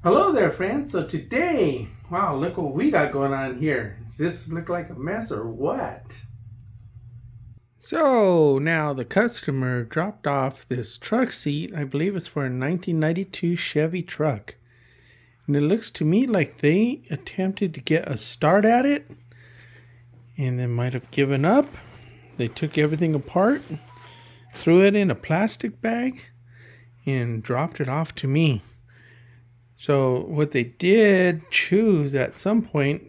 Hello there, friends. So today, wow, look what we got going on here. Does this look like a mess or what? So now the customer dropped off this truck seat. I believe it's for a 1992 Chevy truck. And it looks to me like they attempted to get a start at it and then might have given up. They took everything apart, threw it in a plastic bag, and dropped it off to me. So what they did choose at some point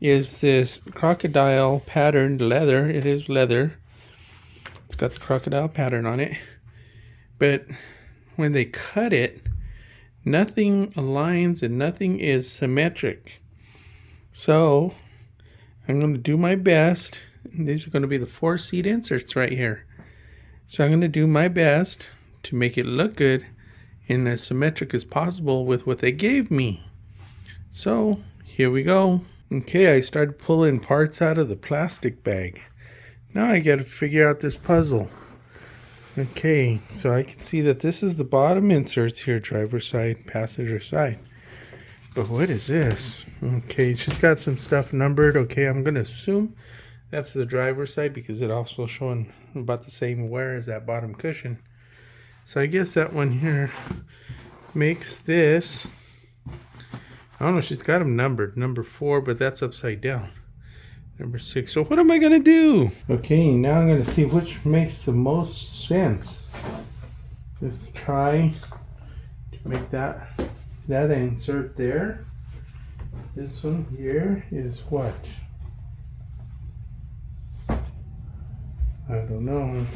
is this crocodile patterned leather. It is leather. It's got the crocodile pattern on it. But when they cut it, nothing aligns and nothing is symmetric. So I'm going to do my best. These are going to be the 4-seat inserts right here. So I'm going to do my best to make it look good and as symmetric as possible with what they gave me. So here we go. Okay, I started pulling parts out of the plastic bag. Now I got to figure out this puzzle. Okay, so I can see that this is the bottom inserts here, driver side, passenger side. But what is this? Okay, she's got some stuff numbered. Okay, I'm going to assume that's the driver side because it also showing about the same wear as that bottom cushion. So I guess that one here makes this. I don't know, she's got them numbered. Number 4, but that's upside down. Number 6. So what am I going to do? Okay, now I'm going to see which makes the most sense. Let's try to make that insert there. This one here is what? I don't know.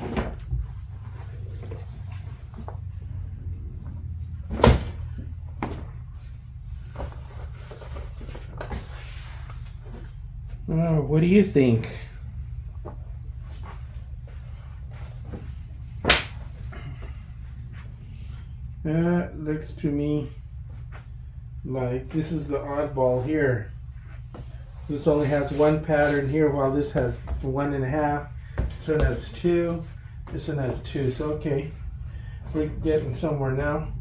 Oh, what do you think? Looks to me like this is the oddball here. This only has one pattern here, while this has 1.5. This one has 2. This one has 2. So okay, we're getting somewhere now.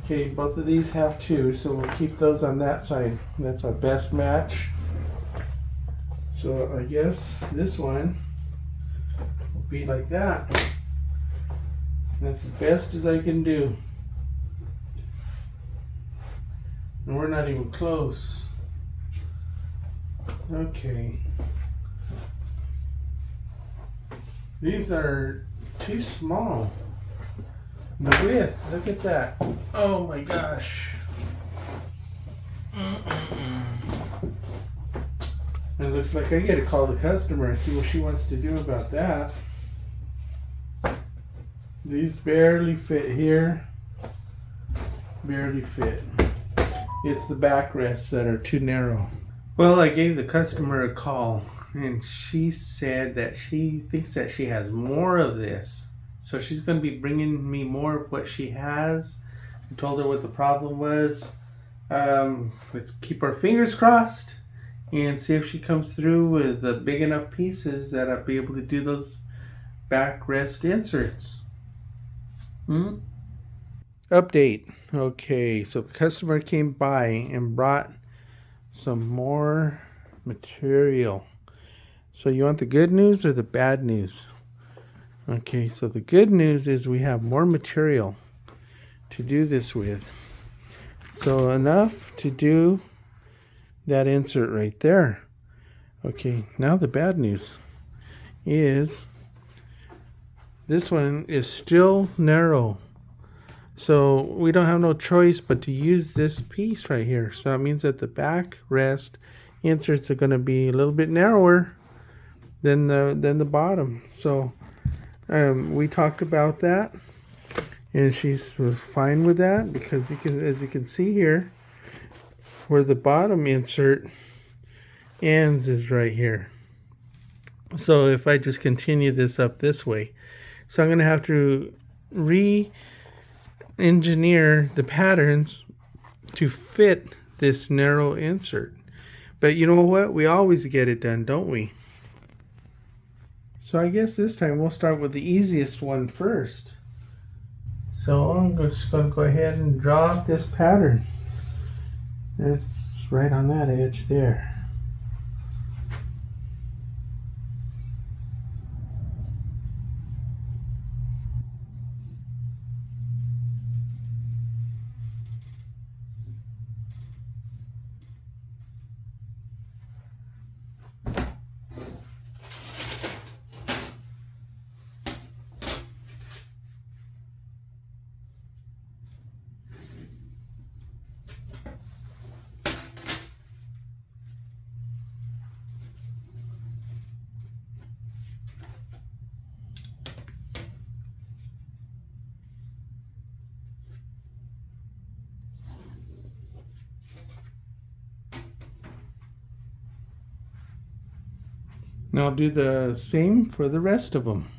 Okay, both of these have 2, so we'll keep those on that side. That's our best match. So I guess this one will be like that. That's as best as I can do. And we're not even close. Okay. These are too small. The width, look at that. Oh my gosh. It looks like I gotta call the customer and see what she wants to do about that. These barely fit here. Barely fit. It's the backrests that are too narrow. Well, I gave the customer a call and she said that she thinks that she has more of this. So she's going to be bringing me more of what she has. I told her what the problem was. Let's keep our fingers crossed and see if she comes through with the big enough pieces that I'll be able to do those backrest inserts. Update. Okay, so the customer came by and brought some more material. So you want the good news or the bad news? Okay, so the good news is we have more material to do this with. So enough to do that insert right there. Okay, now the bad news is this one is still narrow. So we don't have no choice but to use this piece right here. So it means that the back rest inserts are going to be a little bit narrower than the bottom. So we talked about that, and she was fine with that because as you can see here, where the bottom insert ends is right here. So if I just continue this up this way, so I'm going to have to engineer the patterns to fit this narrow insert. But you know what? We always get it done, don't we? So I guess this time we'll start with the easiest one first. So I'm just going to go ahead and draw up this pattern. It's right on that edge there. Now I'll do the same for the rest of them.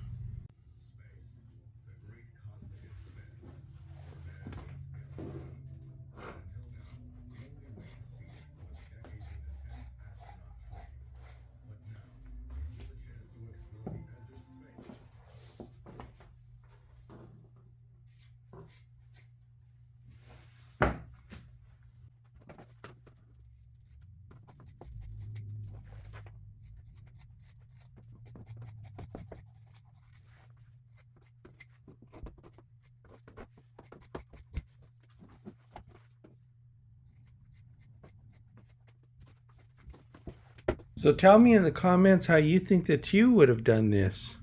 So tell me in the comments how you think that you would have done this.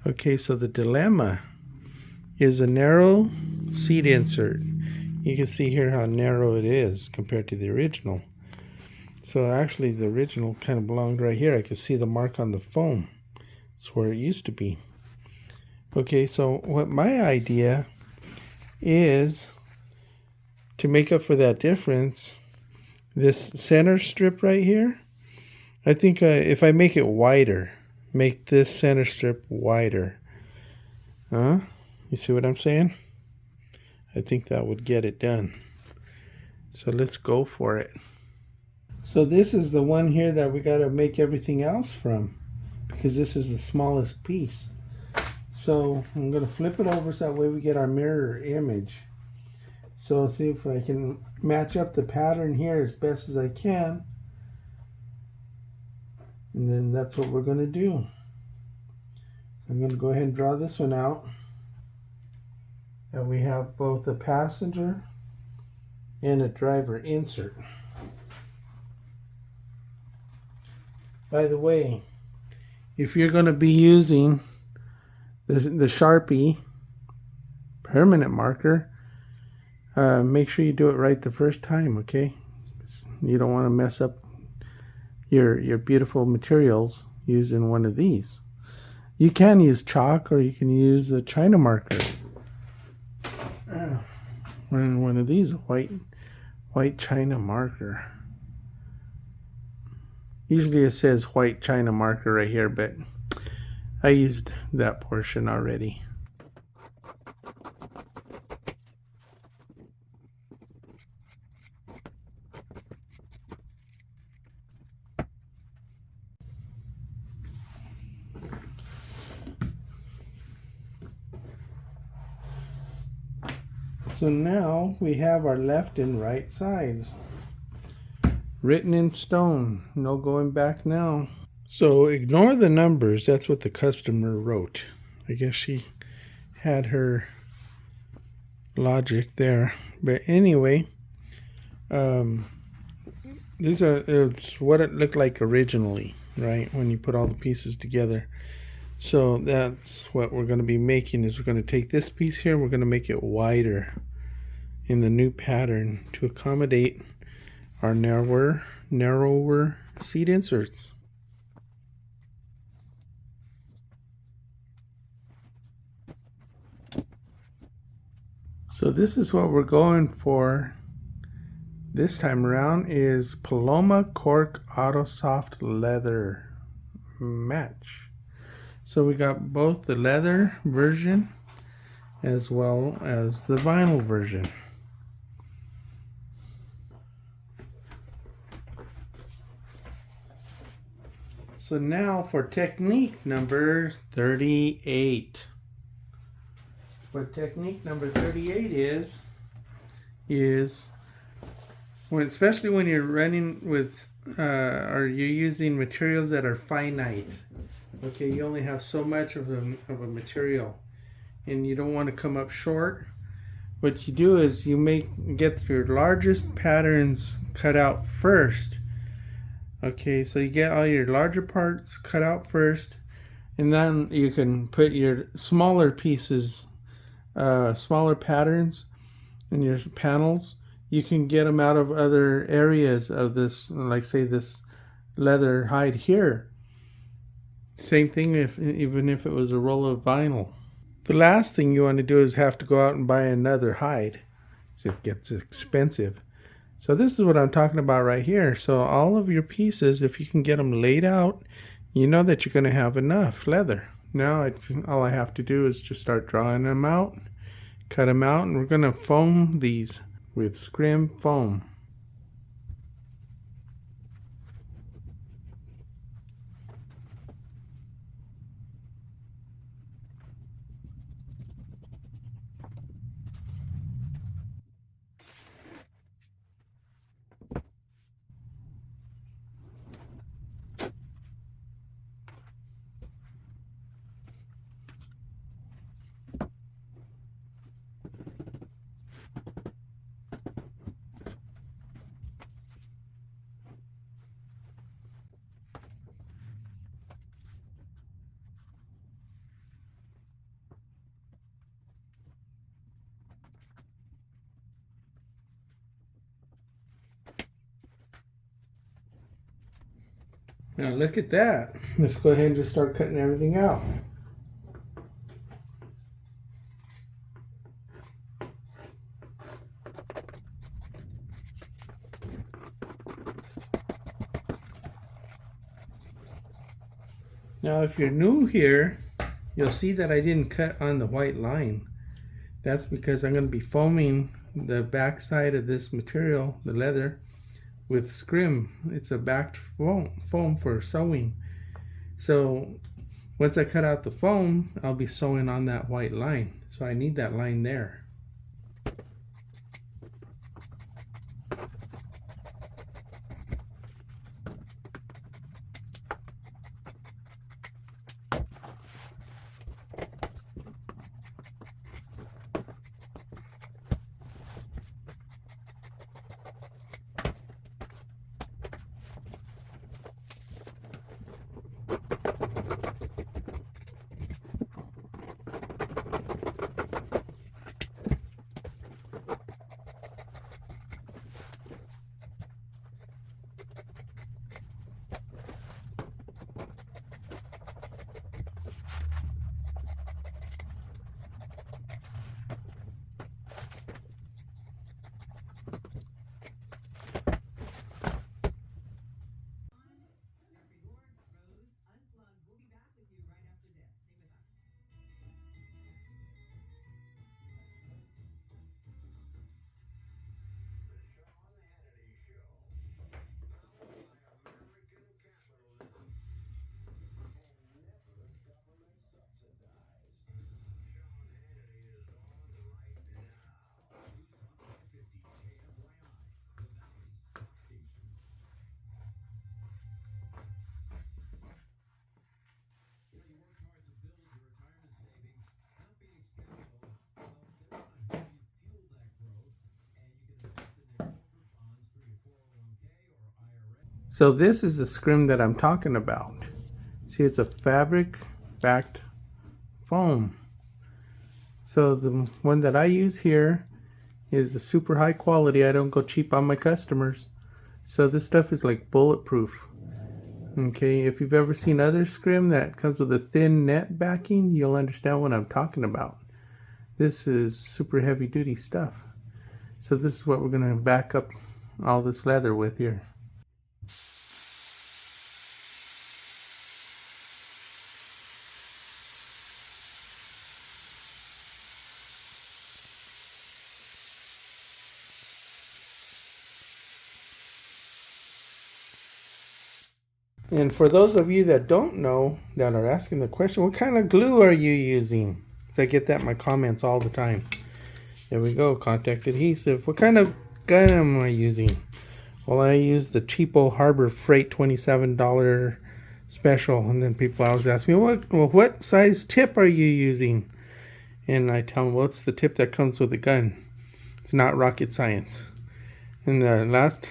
Okay, so the dilemma is a narrow seat insert. You can see here how narrow it is compared to the original. So actually the original kind of belonged right here. I can see the mark on the foam. It's where it used to be. Okay, so what my idea is to make up for that difference, this center strip right here, I think if I make it wider, make this center strip wider. You see what I'm saying? I think that would get it done. So let's go for it. So this is the one here that we got to make everything else from, because this is the smallest piece. So I'm going to flip it over so that way we get our mirror image. So see if I can match up the pattern here as best as I can. And then that's what we're going to do. I'm going to go ahead and draw this one out. And we have both a passenger and a driver insert. By the way, if you're going to be using the Sharpie permanent marker, make sure you do it right the first time, okay? You don't want to mess up your beautiful materials using one of these. You can use chalk or you can use a China marker. One of these, a white China marker. Usually it says white China marker right here, but I used that portion already. So now we have our left and right sides written in stone. No going back now. So ignore the numbers. That's what the customer wrote. I guess she had her logic there. But anyway, it's what it looked like originally, right? When you put all the pieces together. So that's what we're going to be making, is we're going to take this piece here and we're going to make it wider in the new pattern to accommodate our narrower seat inserts. So this is what we're going for this time around, is Paloma Cork Auto Soft Leather match. So we got both the leather version as well as the vinyl version. So now for technique number 38. What technique number 38 is Especially when you're running with or you're using materials that are finite. Okay, you only have so much of a material, and you don't want to come up short. What you do is you get your largest patterns cut out first. Okay, so you get all your larger parts cut out first, and then you can put your smaller pieces, smaller patterns in your panels. You can get them out of other areas of this, like say this leather hide here. Same thing even if it was a roll of vinyl. The last thing you want to do is have to go out and buy another hide. So it gets expensive. So this is what I'm talking about right here. So all of your pieces, if you can get them laid out, you know that you're going to have enough leather. Now all I have to do is just start drawing them out, cut them out, and we're going to foam these with scrim foam. Now look at that. Let's go ahead and just start cutting everything out. Now if you're new here, you'll see that I didn't cut on the white line. That's because I'm going to be foaming the back side of this material, the leather, with scrim. It's a backed foam for sewing. So once I cut out the foam, I'll be sewing on that white line. So I need that line there. So this is the scrim that I'm talking about. See, it's a fabric backed foam. So the one that I use here is the super high quality. I don't go cheap on my customers. So this stuff is like bulletproof. Okay, if you've ever seen other scrim that comes with a thin net backing, you'll understand what I'm talking about. This is super heavy duty stuff. So this is what we're going to back up all this leather with here. And for those of you that don't know, that are asking the question, what kind of glue are you using? Because I get that in my comments all the time. There we go, contact adhesive. What kind of gun am I using? Well, I use the cheapo Harbor Freight $27 special. And then people always ask me, what size tip are you using? And I tell them, well, it's the tip that comes with the gun. It's not rocket science. And the last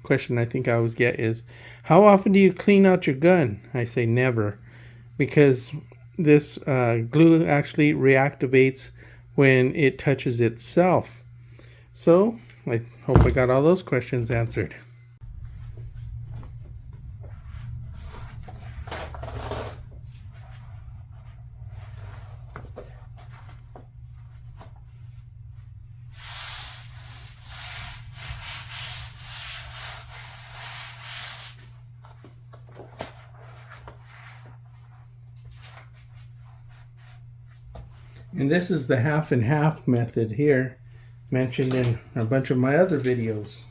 question I think I always get is, how often do you clean out your gun? I say never, because this glue actually reactivates when it touches itself. So I hope I got all those questions answered. And this is the half and half method here, mentioned in a bunch of my other videos.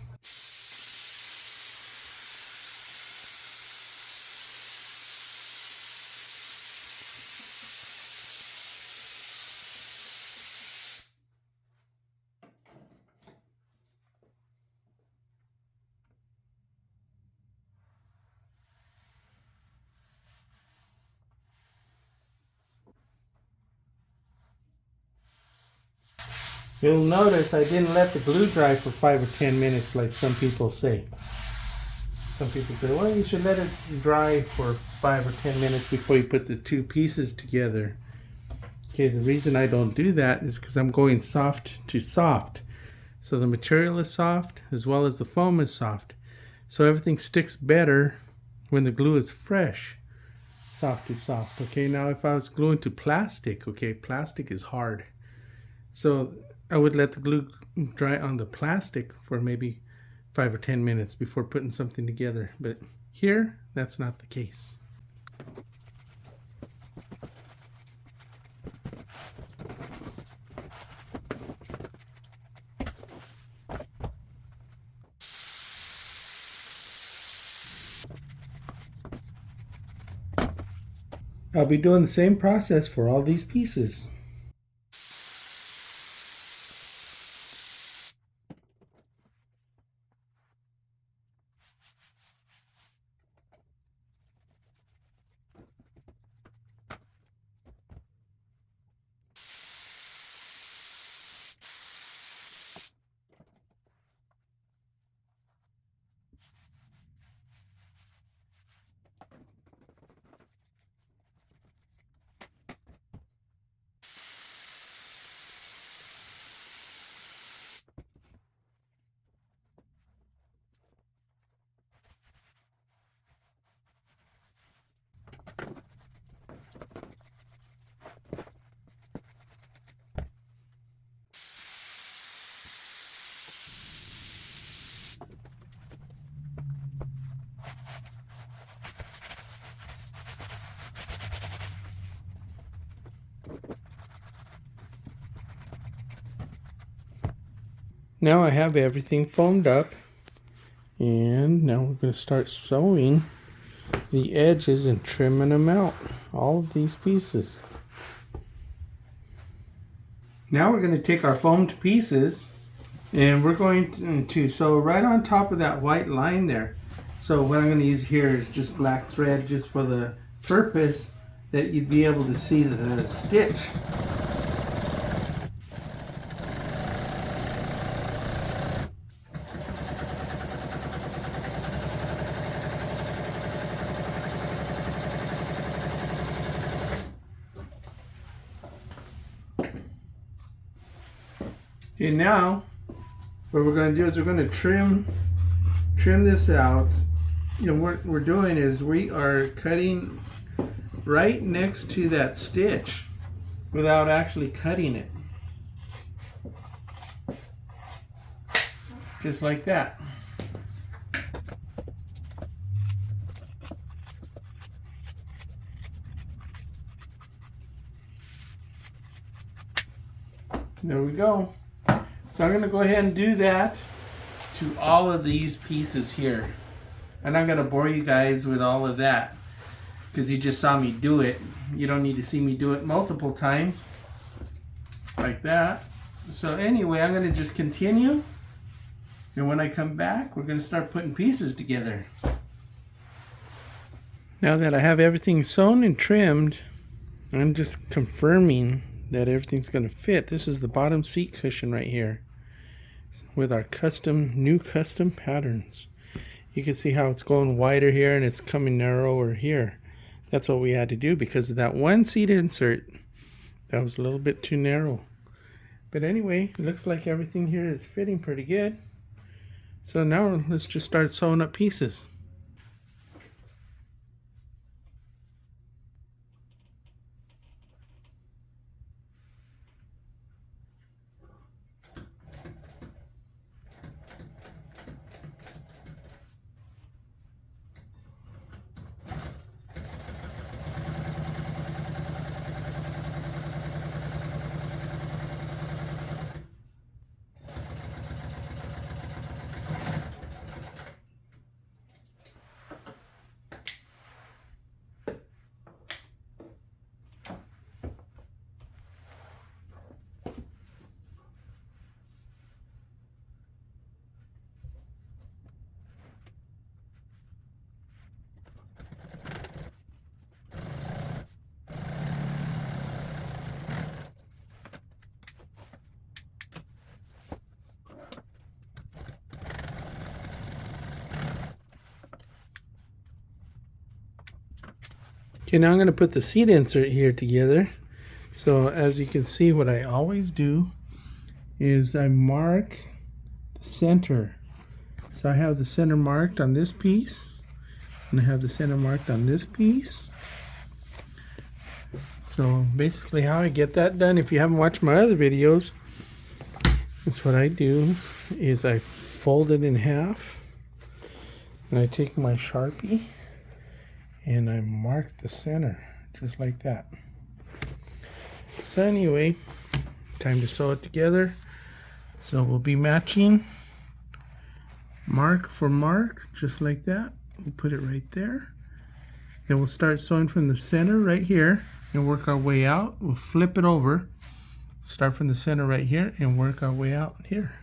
You'll notice I didn't let the glue dry for 5 or 10 minutes like some people say. Some people say, well, you should let it dry for 5 or 10 minutes before you put the two pieces together. Okay, the reason I don't do that is because I'm going soft to soft. So the material is soft as well as the foam is soft. So everything sticks better when the glue is fresh. Soft to soft. Okay, now if I was gluing to plastic, okay, plastic is hard. So I would let the glue dry on the plastic for maybe 5 or 10 minutes before putting something together. But here, that's not the case. I'll be doing the same process for all these pieces. Now I have everything foamed up, and now we're going to start sewing the edges and trimming them out, all of these pieces. Now we're going to take our foamed pieces and we're going to sew right on top of that white line there. So what I'm going to use here is just black thread, just for the purpose that you'd be able to see the stitch. Okay, now what we're going to do is we're going to trim this out. You know, what we're doing is we are cutting right next to that stitch without actually cutting it. Just like that. There we go. So I'm going to go ahead and do that to all of these pieces here. And I'm going to bore you guys with all of that because you just saw me do it. You don't need to see me do it multiple times like that. So anyway, I'm going to just continue And when I come back, we're going to start putting pieces together. Now that I have everything sewn and trimmed, I'm just confirming that everything's going to fit. This is the bottom seat cushion right here with our new custom patterns. You can see how it's going wider here and it's coming narrower here. That's what we had to do because of that one seat insert. That was a little bit too narrow. But anyway, it looks like everything here is fitting pretty good. So now let's just start sewing up pieces. Okay, now I'm going to put the seat insert here together. So as you can see, what I always do is I mark the center. So I have the center marked on this piece, and I have the center marked on this piece. So basically how I get that done, if you haven't watched my other videos, that's what I do, is I fold it in half, and I take my Sharpie, and I mark the center, just like that. So anyway, time to sew it together. So we'll be matching mark for mark, just like that. We'll put it right there. Then we'll start sewing from the center right here and work our way out. We'll flip it over, start from the center right here and work our way out here.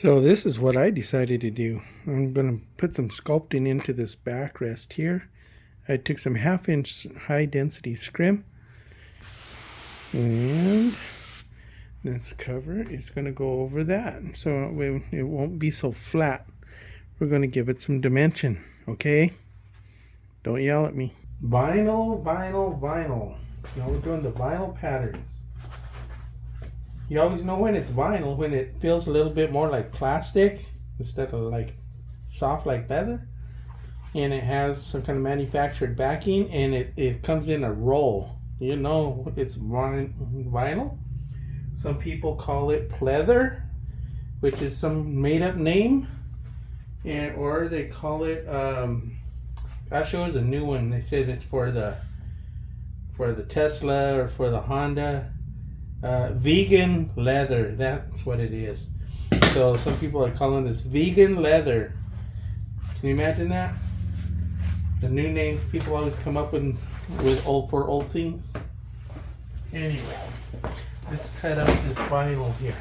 So this is what I decided to do. I'm going to put some sculpting into this backrest here. I took some 1/2-inch high density scrim, and this cover is going to go over that, so it won't be so flat. We're going to give it some dimension, okay? Don't yell at me. Vinyl, vinyl, vinyl. Now we're doing the vinyl patterns. You always know when it's vinyl, when it feels a little bit more like plastic instead of like soft like leather. And it has some kind of manufactured backing, and it comes in a roll. You know it's vinyl. Some people call it pleather, which is some made up name. Or they call it, gosh, it was a new one. They said it's for the Tesla or for the Honda. Vegan leather, that's what it is. So some people are calling this vegan leather. Can you imagine that? The new names people always come up with for old things. Anyway, let's cut out this vinyl here.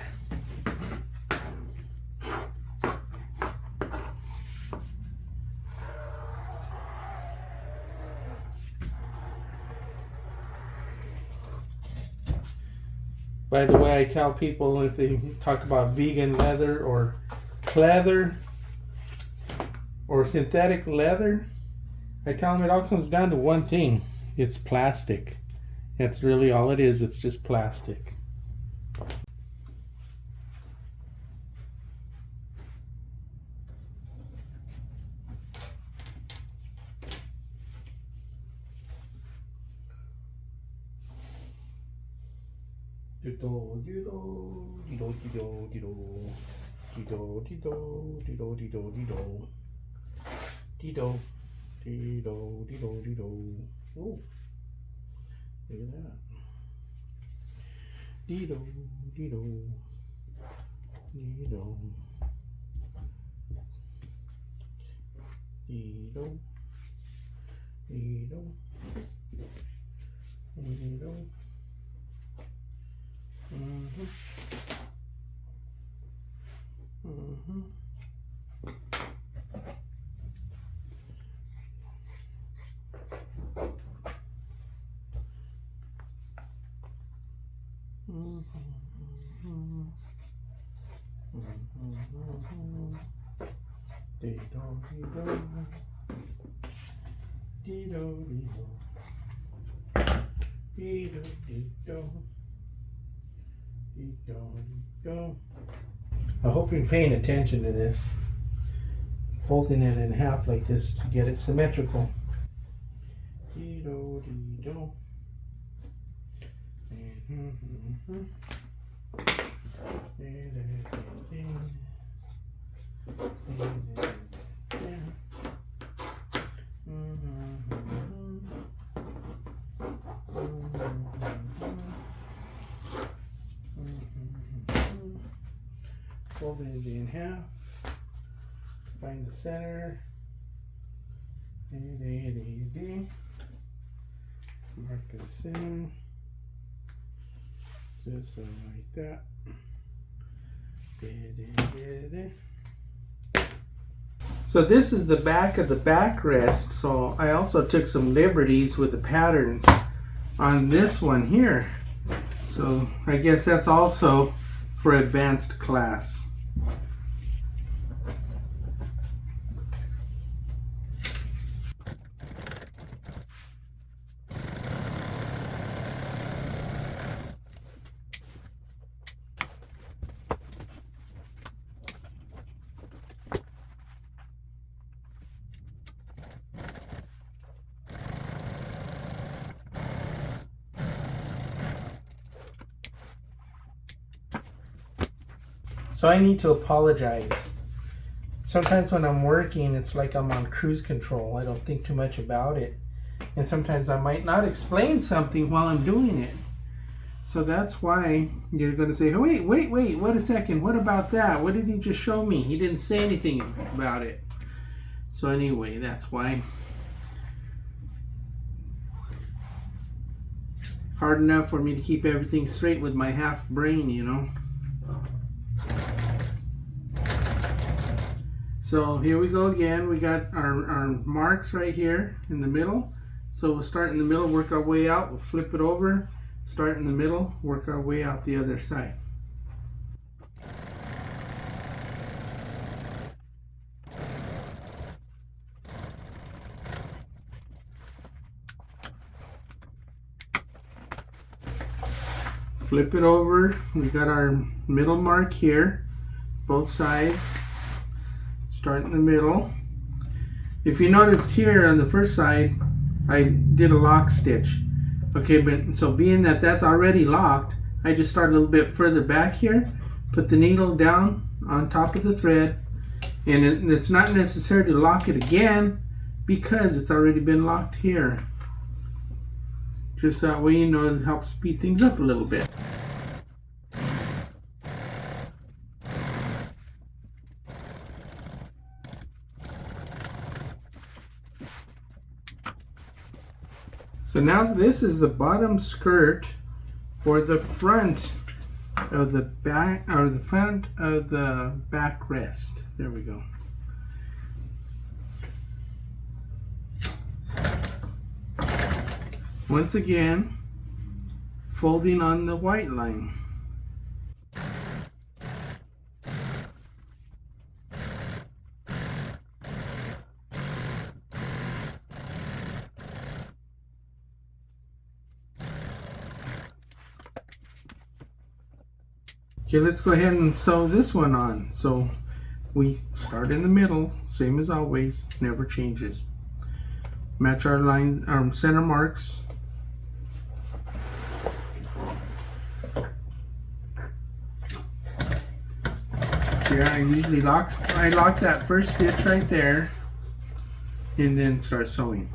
By the way, I tell people if they talk about vegan leather or pleather or synthetic leather, I tell them it all comes down to one thing. It's plastic. That's really all it is. It's just plastic. Oh, look at that. Dido, dido, dido, dido, dido, dido. Mm-hmm. Mm-hmm. I hope you're paying attention to this. Folding it in half like this to get it symmetrical. Fold it in half. Find the center. Mark the center. Just like that. So this is the back of the backrest. So I also took some liberties with the patterns on this one here. So I guess that's also for advanced class. So I need to apologize. Sometimes when I'm working, it's like I'm on cruise control. I don't think too much about it. And sometimes I might not explain something while I'm doing it. So that's why you're going to say, oh, wait, wait a second. What about that? What did he just show me? He didn't say anything about it. So anyway, that's why. Hard enough for me to keep everything straight with my half brain, you know. So here we go again. We got our marks right here in the middle. So we'll start in the middle, work our way out. We'll flip it over, start in the middle, work our way out the other side. Flip it over. We got our middle mark here, both sides. Start in the middle. If you noticed here on the first side, I did a lock stitch. Okay, but so being that that's already locked, I just start a little bit further back here, put the needle down on top of the thread, and it's not necessary to lock it again because it's already been locked here. Just that way, you know, it helps speed things up a little bit. So now this is the bottom skirt for the front of the back, or the front of the backrest. There we go. Once again, folding on the white line. Okay, let's go ahead and sew this one on. So we start in the middle, same as always, never changes. Match our line, our center marks. Here I usually lock that first stitch right there, and then start sewing.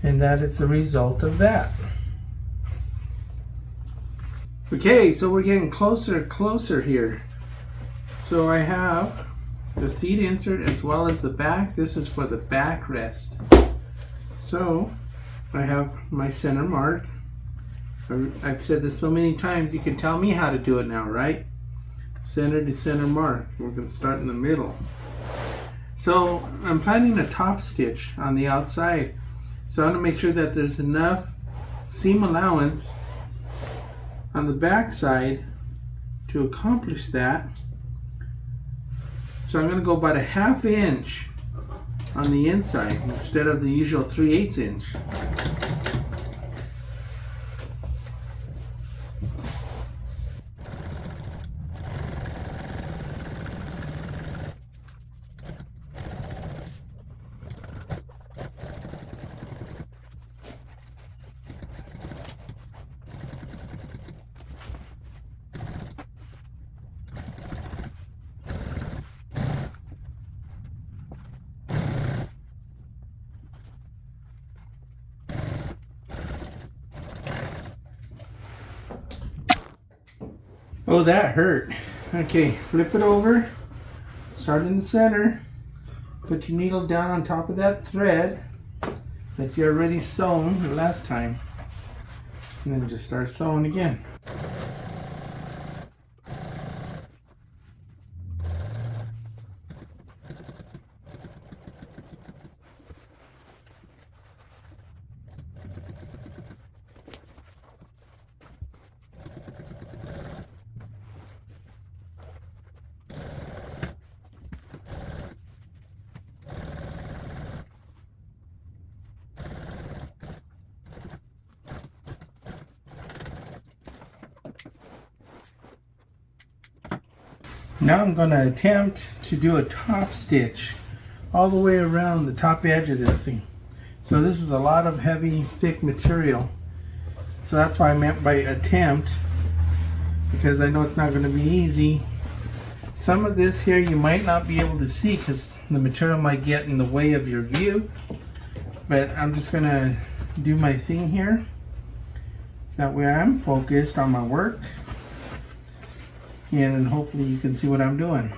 And that is the result of that. Okay, so we're getting closer and closer here. So I have the seat insert as well as the back. This is for the backrest. So I have my center mark. I've said this so many times, you can tell me how to do it now, right? Center to center mark. We're going to start in the middle. So I'm planning a top stitch on the outside. So I want to make sure that there's enough seam allowance on the back side to accomplish that. So I'm going to go about a 1/2 inch on the inside instead of the usual 3/8 inch. Oh, that hurt. Okay, flip it over, start in the center, put your needle down on top of that thread that you already sewn the last time, and then just start sewing again. Now I'm going to attempt to do a top stitch all the way around the top edge of this thing. So this is a lot of heavy, thick material. So that's why I meant by attempt, because I know it's not going to be easy. Some of this here you might not be able to see because the material might get in the way of your view. But I'm just going to do my thing here. That way I'm focused on my work. And hopefully you can see what I'm doing.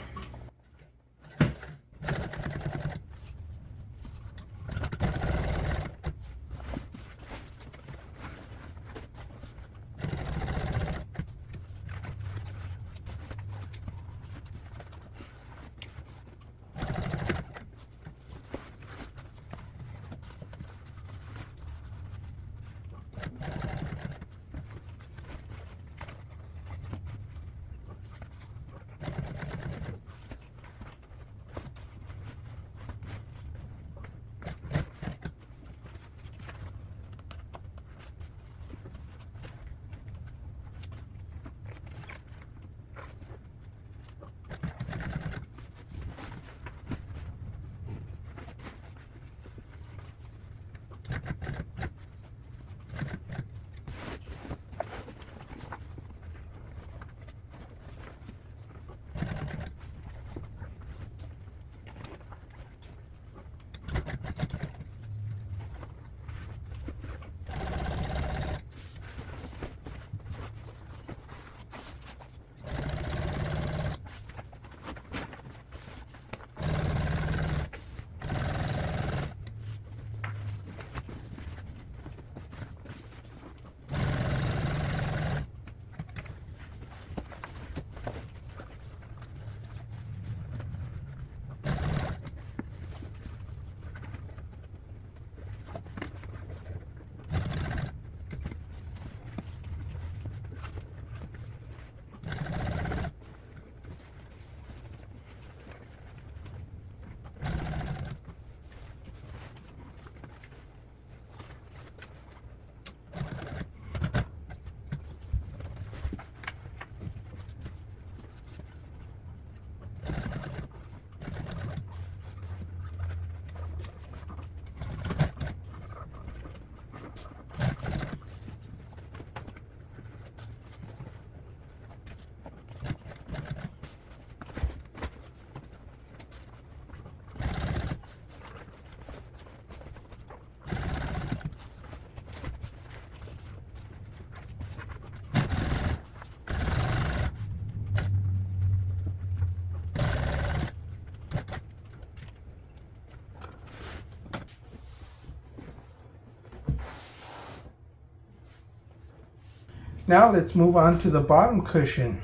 Now let's move on to the bottom cushion.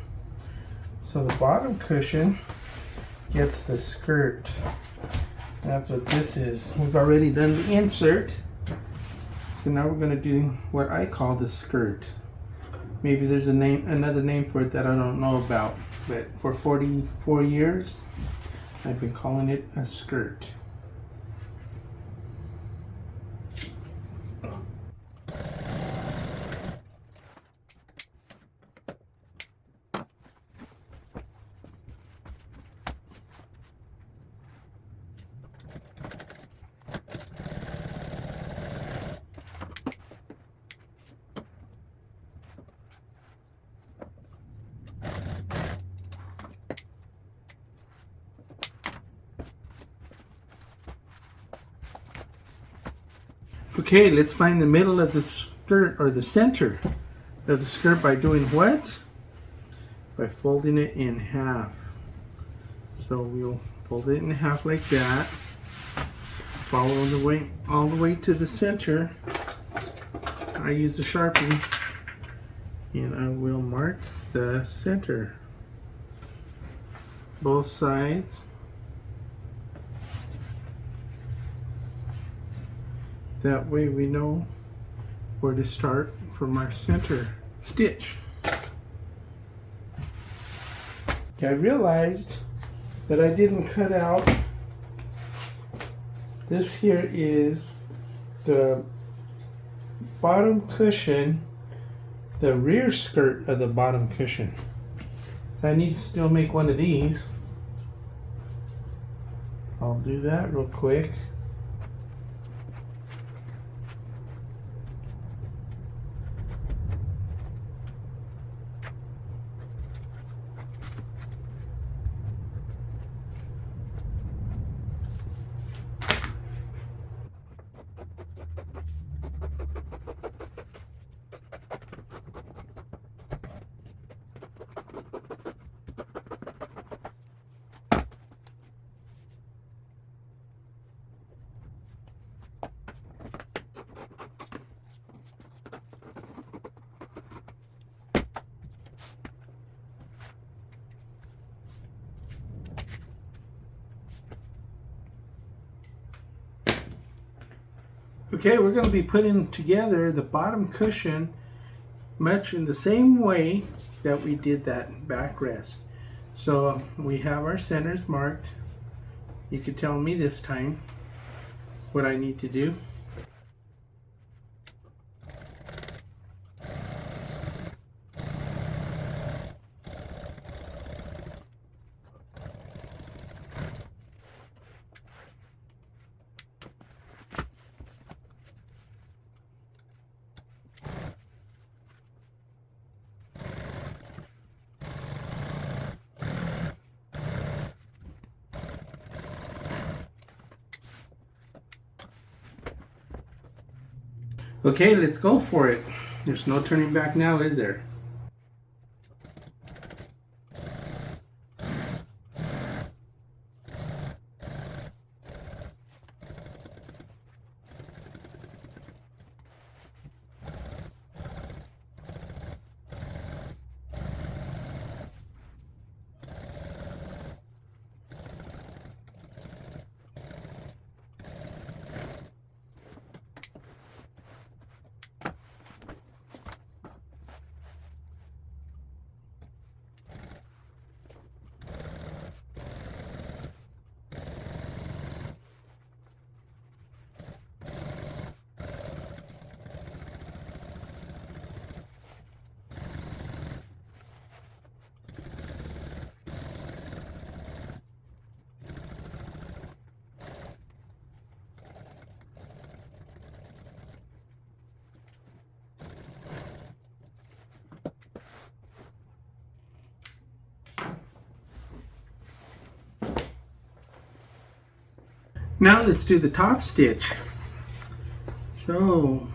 So the bottom cushion gets the skirt. That's what this is. We've already done the insert. So now we're going to do what I call the skirt. Maybe there's another name for it that I don't know about. But for 44 years, I've been calling it a skirt. Okay, let's find the middle of the skirt, or the center of the skirt, by doing what? By folding it in half. So we'll fold it in half like that. Follow the way all the way to the center. I use a Sharpie, and I will mark the center. Both sides. That way we know where to start from our center stitch. Okay, I realized that I didn't cut out. This here is the bottom cushion, the rear skirt of the bottom cushion. So I need to still make one of these. I'll do that real quick. Okay, we're going to be putting together the bottom cushion much in the same way that we did that backrest. So we have our centers marked. You can tell me this time what I need to do. Okay, let's go for it. There's no turning back now, is there? Now let's do the top stitch. So,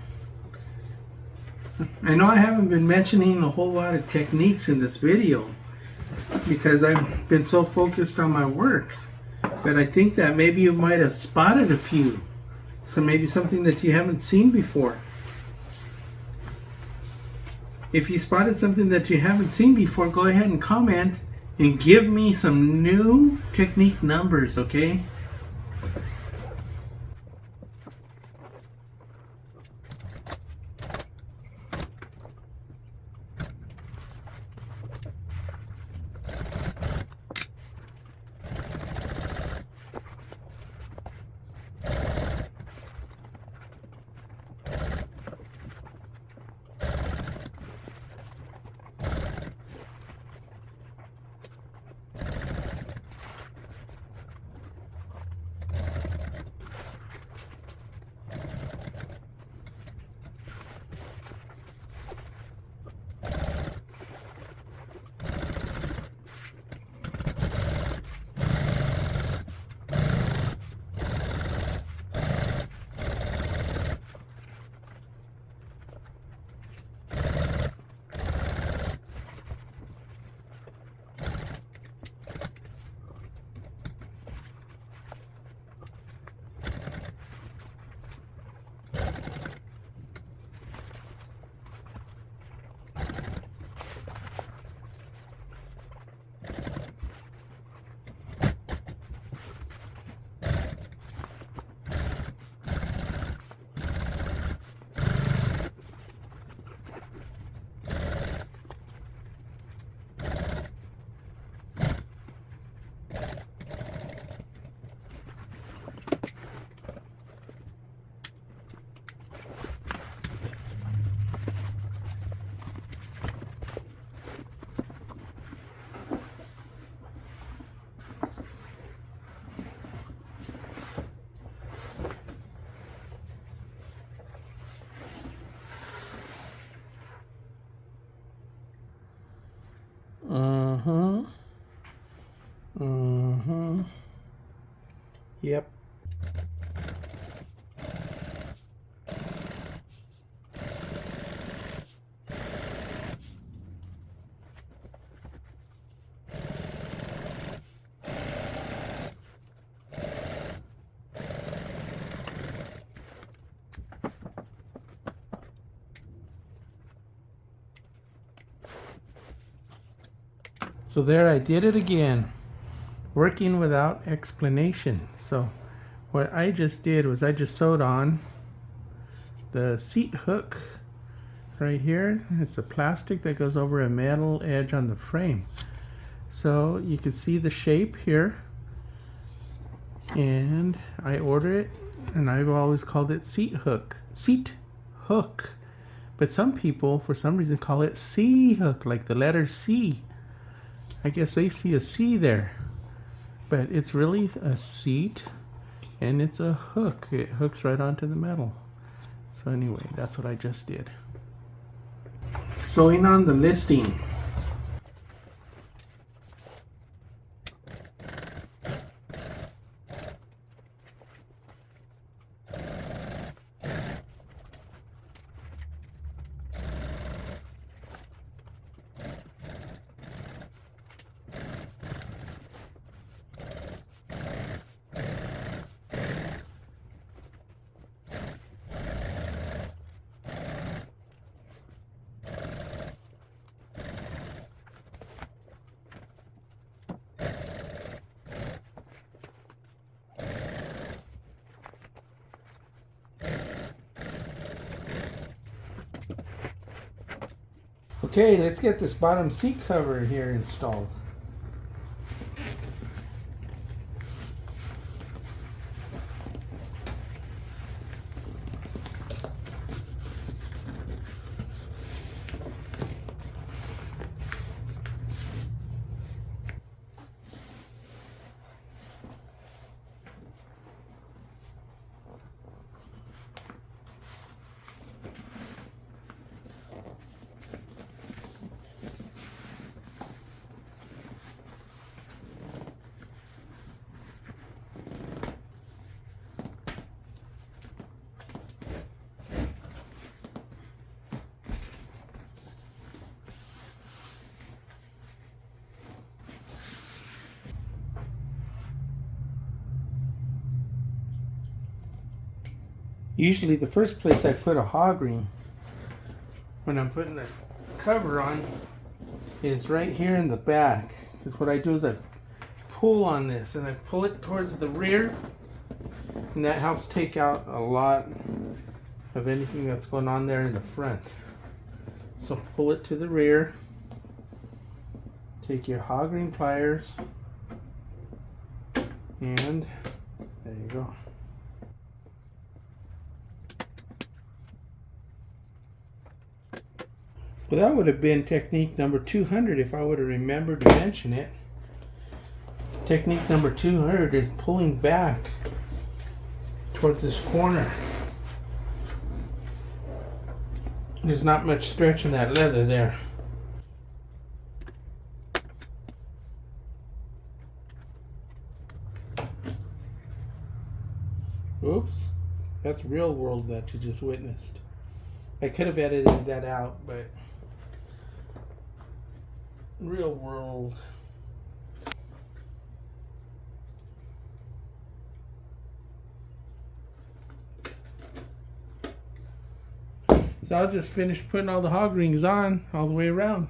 I know I haven't been mentioning a whole lot of techniques in this video because I've been so focused on my work, but I think that maybe you might have spotted a few. So maybe something that you haven't seen before. If you spotted something that you haven't seen before, go ahead and comment and give me some new technique numbers, okay? Uh-huh. Uh-huh. Yep. So there I did it again, working without explanation. So what I just did was I just sewed on the seat hook right here. It's a plastic that goes over a metal edge on the frame. So you can see the shape here, and I ordered it, and I've always called it seat hook. But some people for some reason call it C hook, like the letter C. I guess they see a C there, but it's really a seat, and it's a hook. It hooks right onto the metal. So anyway, that's what I just did. Sewing on the listing. Okay, let's get this bottom seat cover here installed. Usually the first place I put a hog ring when I'm putting a cover on is right here in the back. Because what I do is I pull on this and I pull it towards the rear, and that helps take out a lot of anything that's going on there in the front. So pull it to the rear, take your hog ring pliers, and there you go. Well, that would have been technique number 200 if I would have remembered to mention it. Technique number 200 is pulling back towards this corner. There's not much stretch in that leather there. Oops, that's real world that you just witnessed. I could have edited that out, but real world. So I'll just finish putting all the hog rings on all the way around.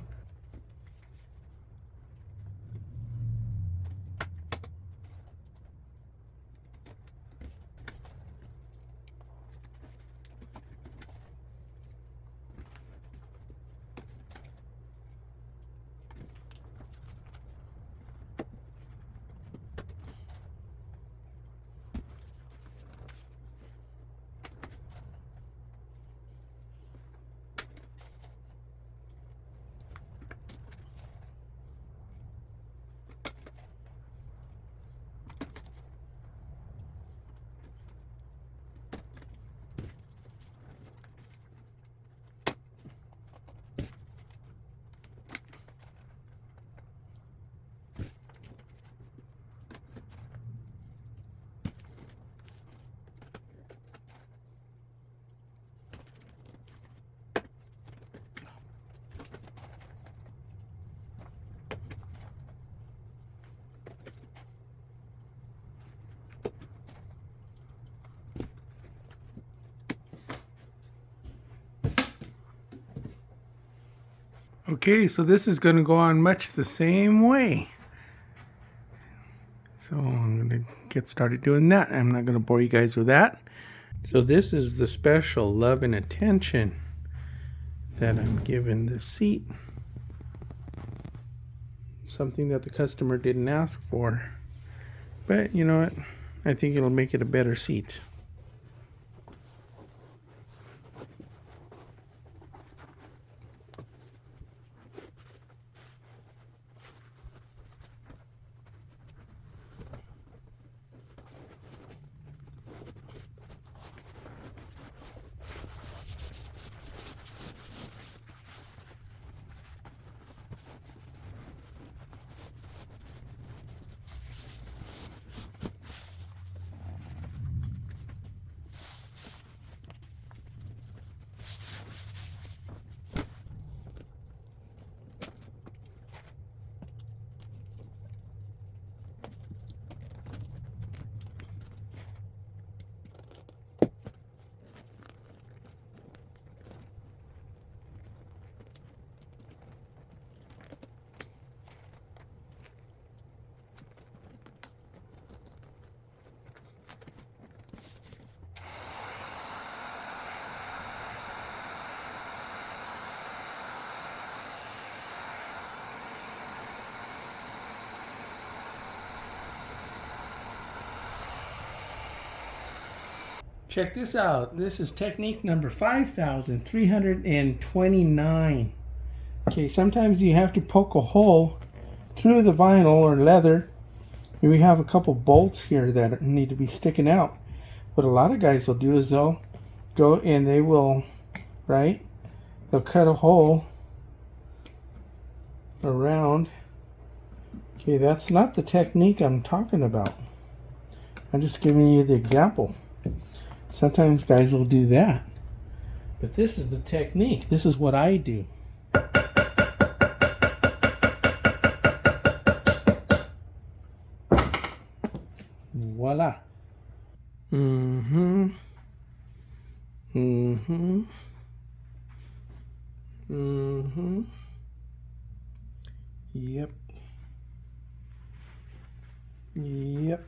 Okay, so this is going to go on much the same way. So I'm going to get started doing that. I'm not going to bore you guys with that. So this is the special love and attention that I'm giving the seat. Something that the customer didn't ask for. But you know what? I think it'll make it a better seat. Check this out. This is technique number 5,329. Okay, sometimes you have to poke a hole through the vinyl or leather. We have a couple bolts here that need to be sticking out. What a lot of guys will do is they'll go and they will, right? They'll cut a hole around. Okay, that's not the technique I'm talking about. I'm just giving you the example. Sometimes guys will do that. But this is the technique. This is what I do. Voila. Mm-hmm. Mm-hmm. Mm-hmm. Mm-hmm. Yep. Yep.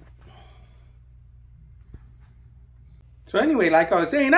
So anyway, like I was saying,